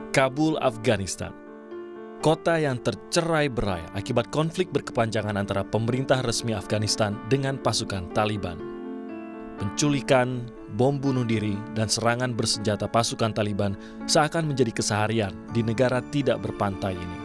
Kabul, Afghanistan. Kota yang tercerai-berai akibat konflik berkepanjangan antara pemerintah resmi Afghanistan dengan pasukan Taliban. Penculikan, bom bunuh diri, dan serangan bersenjata pasukan Taliban seakan menjadi keseharian di negara tidak berpantai ini.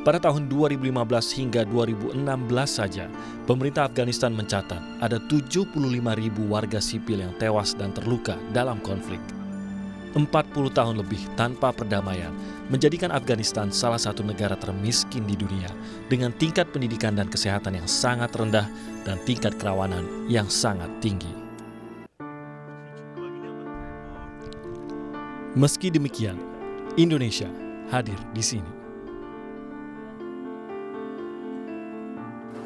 Pada tahun 2015 hingga 2016 saja, pemerintah Afghanistan mencatat ada 75.000 warga sipil yang tewas dan terluka dalam konflik. 40 tahun lebih tanpa perdamaian menjadikan Afghanistan salah satu negara termiskin di dunia dengan tingkat pendidikan dan kesehatan yang sangat rendah dan tingkat kerawanan yang sangat tinggi. Meski demikian, Indonesia hadir di sini.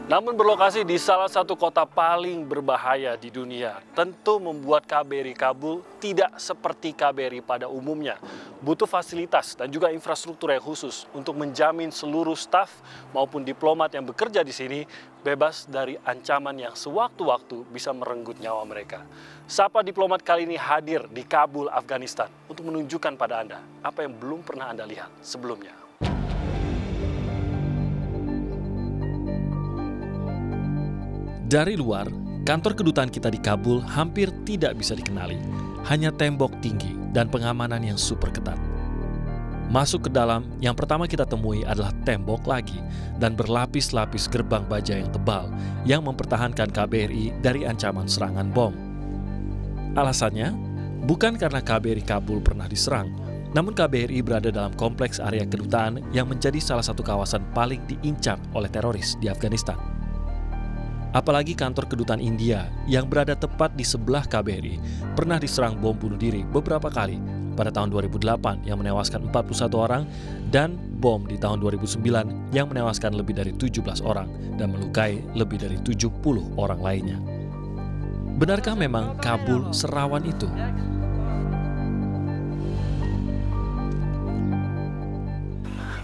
Namun berlokasi di salah satu kota paling berbahaya di dunia, tentu membuat KBRI Kabul tidak seperti KBRI pada umumnya. Butuh fasilitas dan juga infrastruktur yang khusus untuk menjamin seluruh staf maupun diplomat yang bekerja di sini bebas dari ancaman yang sewaktu-waktu bisa merenggut nyawa mereka. Sapa Diplomat kali ini hadir di Kabul, Afghanistan untuk menunjukkan pada Anda apa yang belum pernah Anda lihat sebelumnya. Dari luar, kantor kedutaan kita di Kabul hampir tidak bisa dikenali. Hanya tembok tinggi dan pengamanan yang super ketat. Masuk ke dalam, yang pertama kita temui adalah tembok lagi dan berlapis-lapis gerbang baja yang tebal yang mempertahankan KBRI dari ancaman serangan bom. Alasannya, bukan karena KBRI Kabul pernah diserang, namun KBRI berada dalam kompleks area kedutaan yang menjadi salah satu kawasan paling diincar oleh teroris di Afghanistan. Apalagi kantor kedutaan India yang berada tepat di sebelah KBRI pernah diserang bom bunuh diri beberapa kali pada tahun 2008 yang menewaskan 41 orang dan bom di tahun 2009 yang menewaskan lebih dari 17 orang dan melukai lebih dari 70 orang lainnya. Benarkah memang Kabul serawan itu?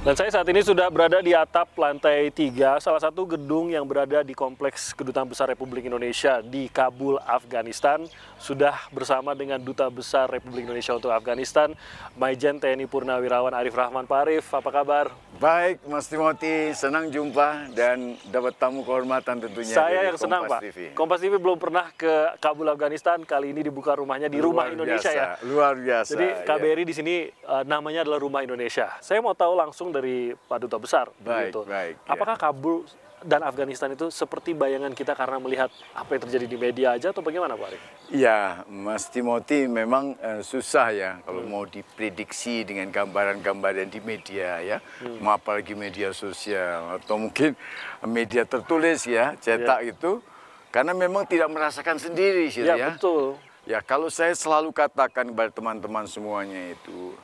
Dan saya saat ini sudah berada di atap lantai 3, salah satu gedung yang berada di Kompleks Kedutaan Besar Republik Indonesia di Kabul, Afghanistan. Sudah bersama dengan Duta Besar Republik Indonesia untuk Afghanistan, Maijen TNI Purnawirawan Arif Rahman. Pak Arif, apa kabar? Baik, Mas Timothy, senang jumpa dan dapat tamu kehormatan tentunya. Saya yang senang, Pak. Kompas TV belum pernah ke Kabul, Afghanistan. Kali ini dibuka rumahnya di Rumah Indonesia ya. Luar biasa. Jadi KBRI di sini namanya adalah Rumah Indonesia. Saya mau tahu langsung dari Pak Duta Besar. Baik. Apakah Kabul dan Afghanistan itu seperti bayangan kita karena melihat apa yang terjadi di media aja atau bagaimana, Pak Arif? Ya, Mas Timothy, memang susah ya kalau mau diprediksi dengan gambaran-gambaran di media ya, apalagi media sosial atau mungkin media tertulis ya, cetak itu, karena memang tidak merasakan sendiri sih ya. Betul. Ya, kalau saya selalu katakan kepada teman-teman semuanya itu,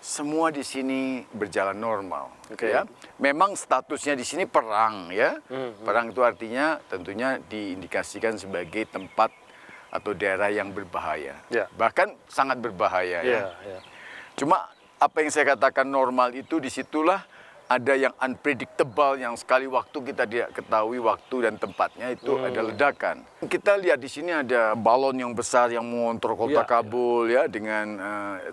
semua di sini berjalan normal, ya. Memang statusnya di sini perang, ya. Perang itu artinya tentunya diindikasikan sebagai tempat atau daerah yang berbahaya, bahkan sangat berbahaya, ya. Cuma apa yang saya katakan normal itu disitulah ada yang unpredictable, yang sekali waktu kita tidak ketahui waktu dan tempatnya itu ada ledakan. Kita lihat di sini ada balon yang besar yang mengontrol kota Kabul ya dengan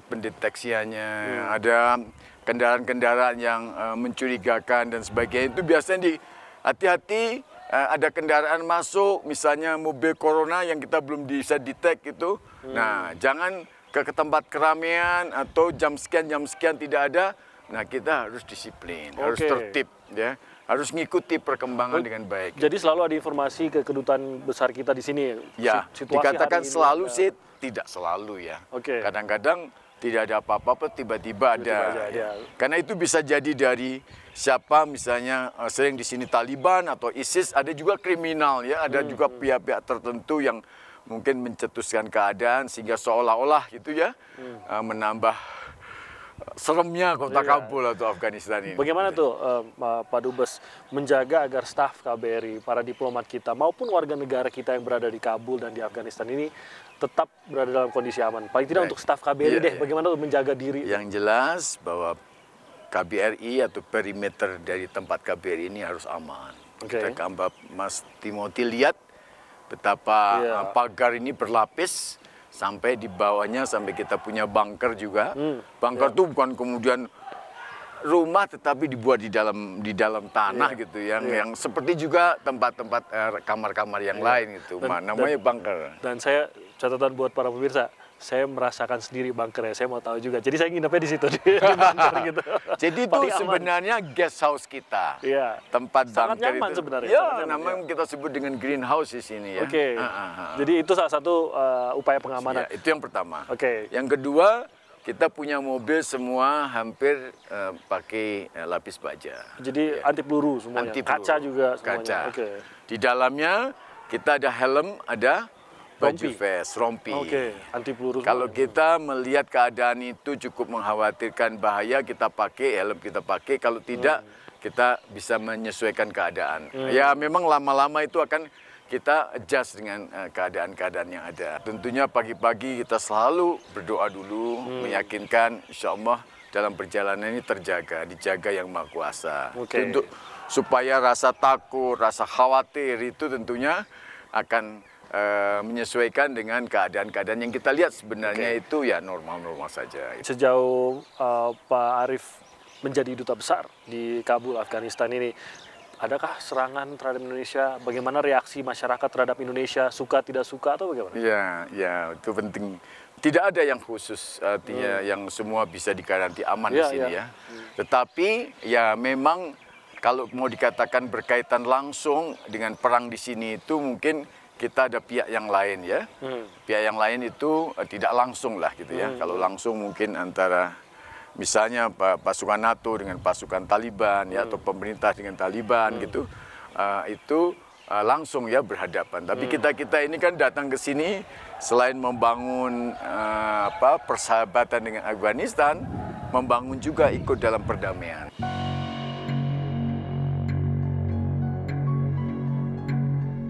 pendeteksiannya. Ada kendaraan-kendaraan yang mencurigakan dan sebagainya. Itu biasanya hati-hati ada kendaraan masuk, misalnya mobil corona yang kita belum bisa detect itu. Nah, jangan ke tempat keramaian atau jam sekian tidak ada. Nah, kita harus disiplin, harus tertib, ya, harus ngikuti perkembangan dengan baik. Jadi selalu ada informasi ke kedutaan besar kita di sini. Ya, dikatakan selalu sih, tidak selalu ya. Kadang-kadang tidak ada apa-apa, tiba-tiba ada. Karena itu bisa jadi dari siapa, misalnya sering di sini Taliban atau ISIS, ada juga kriminal ya, ada juga pihak-pihak tertentu yang mungkin mencetuskan keadaan sehingga seolah-olah gitu ya, menambah seremnya kota Kabul atau Afghanistan ini. Bagaimana tuh Pak Dubes menjaga agar staf KBRI, para diplomat kita maupun warga negara kita yang berada di Kabul dan di Afghanistan ini tetap berada dalam kondisi aman? Paling tidak untuk staf KBRI deh, bagaimana untuk menjaga diri? Yang jelas bahwa KBRI atau perimeter dari tempat KBRI ini harus aman. Kita Mas Timothy lihat betapa pagar ini berlapis sampai di bawahnya sampai kita punya bunker juga. Bunker itu bukan kemudian rumah tetapi dibuat di dalam tanah gitu yang seperti juga tempat-tempat kamar-kamar yang lain gitu. Namanya bunker. Dan saya catatan buat para pemirsa, saya merasakan sendiri bunker ya. Saya mau tahu juga. Jadi saya nginepnya di situ di bunker gitu. Jadi itu sebenarnya guest house kita. Iya. Tempat sangat bunker nyaman itu. Sebenarnya. Ya, namanya kita sebut dengan greenhouse di sini ya. Oke. Jadi itu salah satu upaya pengamanan. Ya, itu yang pertama. Oke. Yang kedua, kita punya mobil semua hampir pakai lapis baja. Jadi anti peluru semuanya. Anti peluru. Kaca juga semuanya. Kaca. Oke. Di dalamnya kita ada helm, ada baju vest, rompi. Oke. Anti peluru. Kalau kita melihat keadaan itu cukup mengkhawatirkan bahaya, kita pakai helm, kita pakai. Kalau tidak, kita bisa menyesuaikan keadaan. Ya memang lama-lama itu akan kita adjust dengan keadaan-keadaan yang ada. Tentunya pagi-pagi kita selalu berdoa dulu, meyakinkan insya Allah dalam perjalanan ini dijaga yang Maha Kuasa. Untuk supaya rasa takut, rasa khawatir itu tentunya akan menyesuaikan dengan keadaan-keadaan yang kita lihat sebenarnya itu ya normal-normal saja. Sejauh Pak Arief menjadi duta besar di Kabul, Afghanistan ini, adakah serangan terhadap Indonesia? Bagaimana reaksi masyarakat terhadap Indonesia? Suka tidak suka atau bagaimana? Ya itu penting. Tidak ada yang khusus, artinya yang semua bisa dikaranti aman di sini ya. Tetapi ya memang kalau mau dikatakan berkaitan langsung dengan perang di sini itu mungkin kita ada pihak yang lain ya. Pihak yang lain itu tidak langsung lah gitu ya. Kalau langsung mungkin antara misalnya pasukan NATO dengan pasukan Taliban ya atau pemerintah dengan Taliban gitu, itu langsung ya berhadapan. Tapi kita ini kan datang ke sini selain membangun persahabatan dengan Afghanistan, membangun juga ikut dalam perdamaian.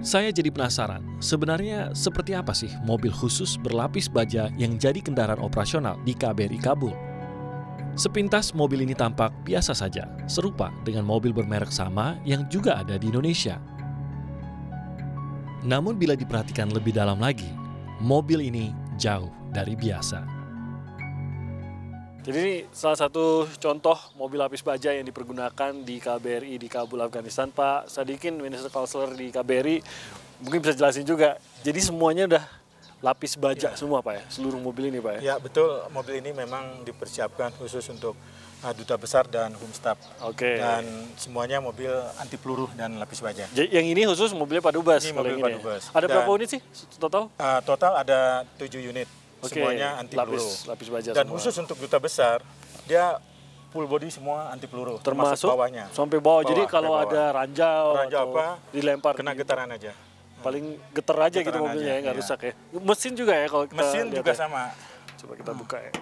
Saya jadi penasaran, sebenarnya seperti apa sih mobil khusus berlapis baja yang jadi kendaraan operasional di KBRI Kabul? Sepintas mobil ini tampak biasa saja, serupa dengan mobil bermerek sama yang juga ada di Indonesia. Namun bila diperhatikan lebih dalam lagi, mobil ini jauh dari biasa. Jadi ini salah satu contoh mobil lapis baja yang dipergunakan di KBRI di Kabul, Afghanistan. Pak Sadikin, Minister Counselor di KBRI, mungkin bisa jelasin juga. Jadi semuanya udah lapis baja semua Pak ya, seluruh mobil ini Pak ya? Ya betul, mobil ini memang dipersiapkan khusus untuk duta besar dan Humstaf. Dan semuanya mobil anti peluru dan lapis baja. Yang ini khusus mobilnya Pak Dubes? Ini mobil Pak Dubes. Ada berapa unit sih total? Total ada 7 unit, semuanya anti peluru. Lapis baja dan semua. khusus untuk duta besar, dia full body semua anti peluru, termasuk bawahnya. Sampai bawah, jadi kalau ada ranjau atau apa, dilempar kena getaran aja. Paling getar aja gitu mobilnya ya, nggak rusak ya. Mesin juga ya kalau kita mesin lihat juga ya. sama. Coba kita buka ya.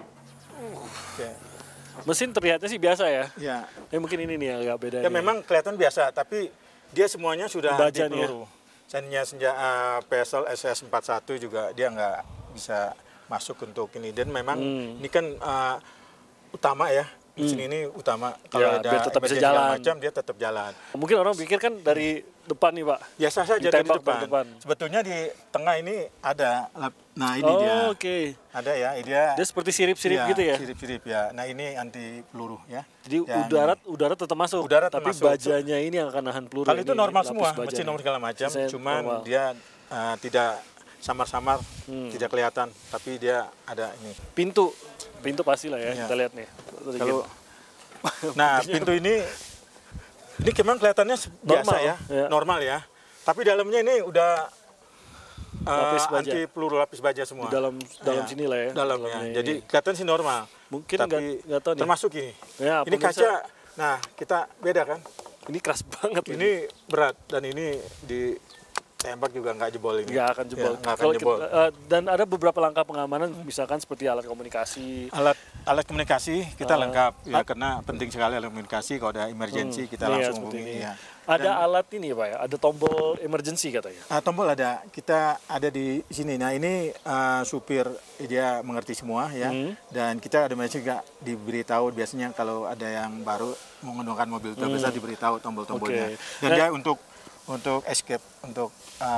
Mesin terlihatnya sih biasa ya. Ya. Mungkin ini nih agak beda. Ya memang kelihatan biasa, tapi dia semuanya sudah baja anti peluru. Senjata PSL SS41 juga dia nggak bisa masuk untuk ini. Dan memang ini kan utama ya. Mesin ini utama, kalau ya, ada tetap bisa jalan. Macam dia tetap jalan. Mungkin orang pikir kan dari depan nih Pak. Biasa saja dari depan. Sebetulnya di tengah ini ada, nah ini dia. Ada ya, dia seperti sirip-sirip gitu ya? Sirip-sirip ya. Nah ini anti peluru ya. Jadi udara tetap masuk, tapi bajanya ini yang akan nahan peluru. Kalau itu normal semua, mesin nomor segala macam, cuman dia tidak samar-samar, tidak kelihatan, tapi dia ada ini. Pintu pastilah ya, kita lihat nih. Kalau nah pintu ini memang kelihatannya biasa ya, normal ya. Tapi dalamnya ini udah anti peluru lapis baja semua. Di dalam sini lah ya. Dalamnya. Jadi kelihatan sih normal. Mungkin nggak tahu nih. Termasuk ini. Ya, ini kaca. Nah kita beda kan. Ini keras banget. Ini berat dan ini tembak juga nggak jebol ini. Nggak akan jebol. Ya, akan jebol. Dan ada beberapa langkah pengamanan, misalkan seperti alat komunikasi. Alat komunikasi kita lengkap ya, karena penting sekali alat komunikasi. Kalau ada emergency kita langsung hubungi. Ya. Ada alat ini Pak ya, ada tombol emergency katanya. Tombol ada, kita ada di sini. Nah ini supir dia mengerti semua ya. Dan kita ada juga diberitahu biasanya kalau ada yang baru menggunakan mobil besar diberitahu tombol-tombolnya. Dan dia untuk untuk escape, untuk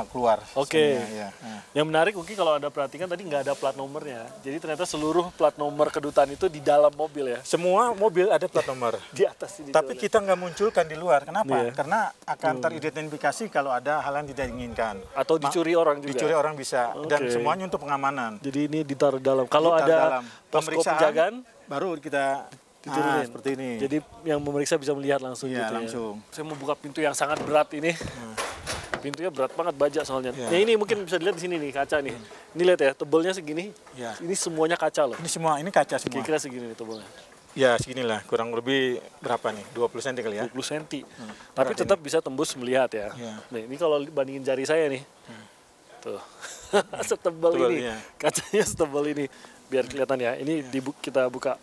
keluar. Oke. Ya. Yang menarik mungkin kalau Anda perhatikan tadi nggak ada plat nomornya. Jadi ternyata seluruh plat nomor kedutaan itu di dalam mobil ya. Semua mobil ada plat nomor. Di atas ini. Tapi kita nggak munculkan di luar. Kenapa? Iya. Karena akan teridentifikasi kalau ada hal yang tidak diinginkan. Atau dicuri orang juga. Dicuri orang bisa. Oke. Dan semuanya untuk pengamanan. Jadi ini ditaruh dalam. Kalau Ditaruh ada dalam. posko penjagaan, baru kita diturunin seperti ini. Jadi yang memeriksa bisa melihat langsung Iya, gitu langsung. ya. Saya mau buka pintu yang sangat berat ini. Pintunya berat banget baja soalnya. Iya. Ya ini mungkin bisa dilihat di sini nih kaca nih. Ini lihat ya, tebalnya segini. Iya. Ini semuanya kaca loh. Ini kaca semua. Kira-kira segini nih tebalnya. Ya seginilah, kurang lebih berapa nih? 20 cm kali ya? 20 cm. Tapi tetap bisa tembus melihat ya. Iya. Nih, ini kalau bandingin jari saya nih. Tuh. Setebal Tebal, ini. iya. Kacanya setebal ini. Biar kelihatan ya. Ini kita buka.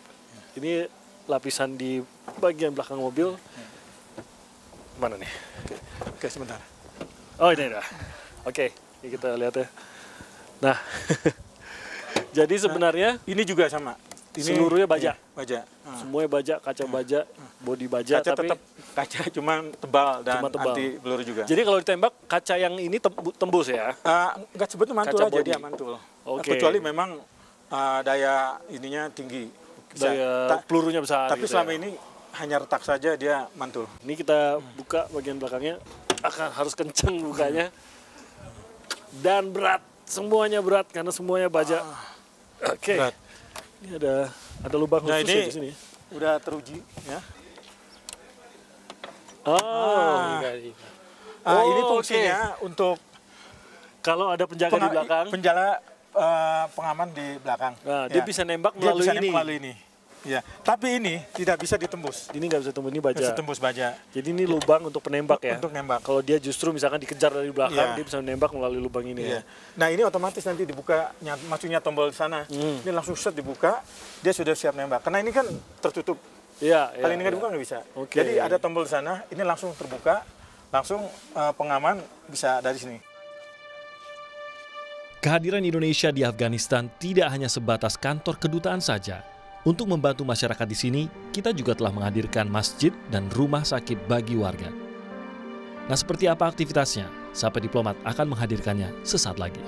Ini lapisan di bagian belakang mobil. Mana nih? Oke, sebentar. Oh ini dah. Oke, ini kita lihat ya. Nah, jadi sebenarnya Ini juga sama. Ini seluruhnya baja. Baja. Semuanya baja, kaca baja, bodi baja, Kaca tapi tetap kaca, cuma tebal dan Cuma tebal. anti peluru juga. jadi kalau ditembak kaca yang ini tembus ya. Nggak sebetulnya mantul Kaca aja, bodi. dia mantul. Oke. Kecuali memang daya ininya tinggi. Bisa. Daya pelurunya besar. Tapi gitu selama ya. ini hanya retak saja dia mantul. Ini kita buka bagian belakangnya, harus kenceng bukanya. Dan berat, semuanya berat karena semuanya baja. Oke. Berat. Ini ada lubang Nah, khusus ini ya di sini. udah teruji ya. Oh, Ini Oh, fungsinya untuk kalau ada penjaga di belakang, pengaman di belakang. nah, dia bisa nembak Dia melalui bisa ini. melalui ini. Ya, tapi ini tidak bisa ditembus. Ini nggak bisa tembus, ini baja. Bisa tembus baja. Jadi ini lubang untuk penembak ya. Untuk nembak. Kalau dia justru misalkan dikejar dari belakang, Iya. dia bisa menembak melalui lubang ini ya. Iya. Nah, ini otomatis nanti dibuka, maksudnya tombol di sana. Ini langsung set dibuka, dia sudah siap nembak. Karena ini kan tertutup. Iya. Kalau ini nggak dibuka nggak bisa. Oke. Jadi ada tombol di sana, ini langsung terbuka, langsung pengaman bisa dari sini. Kehadiran Indonesia di Afghanistan tidak hanya sebatas kantor kedutaan saja. Untuk membantu masyarakat di sini, kita juga telah menghadirkan masjid dan rumah sakit bagi warga. Nah, seperti apa aktivitasnya? Sapa Diplomat akan menghadirkannya sesaat lagi.